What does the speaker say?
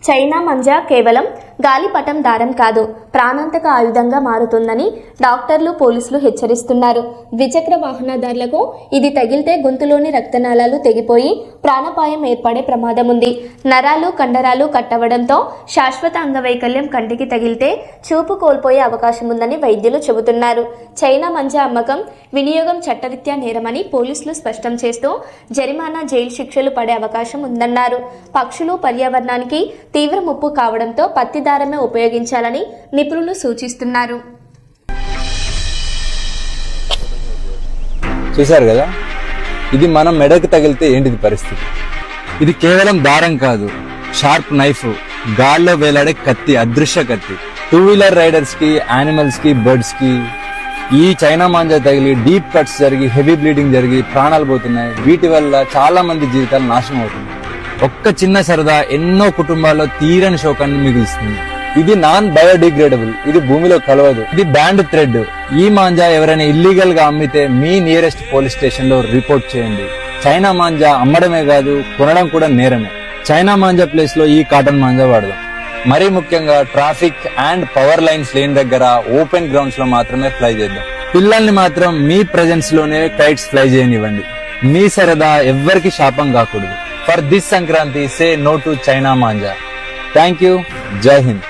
China manja కేవలం గాలిపటం దారం కాదు, ప్రాణాంతక ఆయుధంగా మారుతుందని డాక్టర్లు, పోలీసులు హెచ్చరిస్తున్నారు. ద్విచక్ర వాహనదారులకు ఇది తగిలితే గొంతులోని రక్తనాళాలు తెగిపోయి ప్రాణాపాయం ఏర్పడే ప్రమాదం ఉంది. నరాలు, కండరాలు కట్టవడంతో శాశ్వత అంగవైకల్యం, కంటికి తగిలితే చూపు కోల్పోయే అవకాశం ఉందని వైద్యులు చెబుతున్నారు. చైనా మంజా అమ్మకం, వినియోగం చట్టరీత్యా నేరమని పోలీసులు స్పష్టం చేస్తూ జరిమానా, జైలు శిక్షలు పడే అవకాశం ఉందన్నారు. పక్షులు, పర్యావరణానికి తీవ్ర ముప్పు కావడంతో పత్తి దారమే ఉపయోగించాలని నిపుణులు సూచిస్తున్నారు. చూశారు కదా, ఇది మనం మెడకు తగిలితే ఏంటిది పరిస్థితి. ఇది కేవలం దారం కాదు, షార్ప్ నైఫ్, గాల్లో వేలాడే కత్తి, అదృశ్య కత్తి. 2 వీలర్ రైడర్స్ కి, యానిమల్స్ కి, బర్డ్స్ కి ఈ చైనా మాంజా తగిలి డీప్ కట్స్ జరిగి, హెవీ బ్లీడింగ్ జరిగి ప్రాణాలు పోతున్నాయి. వీటి వల్ల చాలా మంది జీవితాలు నాశనం అవుతున్నాయి. ఒక్క చిన్న సరదా ఎన్నో కుటుంబాల్లో తీరని శోకాన్ని మిగులుస్తుంది. ఇది నాన్ బయోడిగ్రేడబుల్, ఇది భూమిలో కలవదు, ఇది బ్యాండ్ థ్రెడ్. ఈ మాంజా ఎవరైనా ఇల్లీగల్ గా అమ్మితే మీ నియరెస్ట్ పోలీస్ స్టేషన్ లో రిపోర్ట్ చేయండి. చైనా మాంజా అమ్మడమే కాదు, కొనడం కూడా నేరమే. చైనా మాంజా ప్లేస్ లో ఈ కాటన్ మాంజా వాడదాం. మరీ ముఖ్యంగా ట్రాఫిక్ అండ్ పవర్ లైన్స్ లేని దగ్గర, ఓపెన్ గ్రౌండ్స్ లో మాత్రమే ఫ్లై చేద్దాం. పిల్లల్ని మాత్రం మీ ప్రెజెన్స్ లోనే కైట్స్ ఫ్లై చేయనివ్వండి. మీ సరదా ఎవ్వరికి శాపం కాకూడదు. For this Sankranti, say no to China Manja. Thank you. Jai Hind.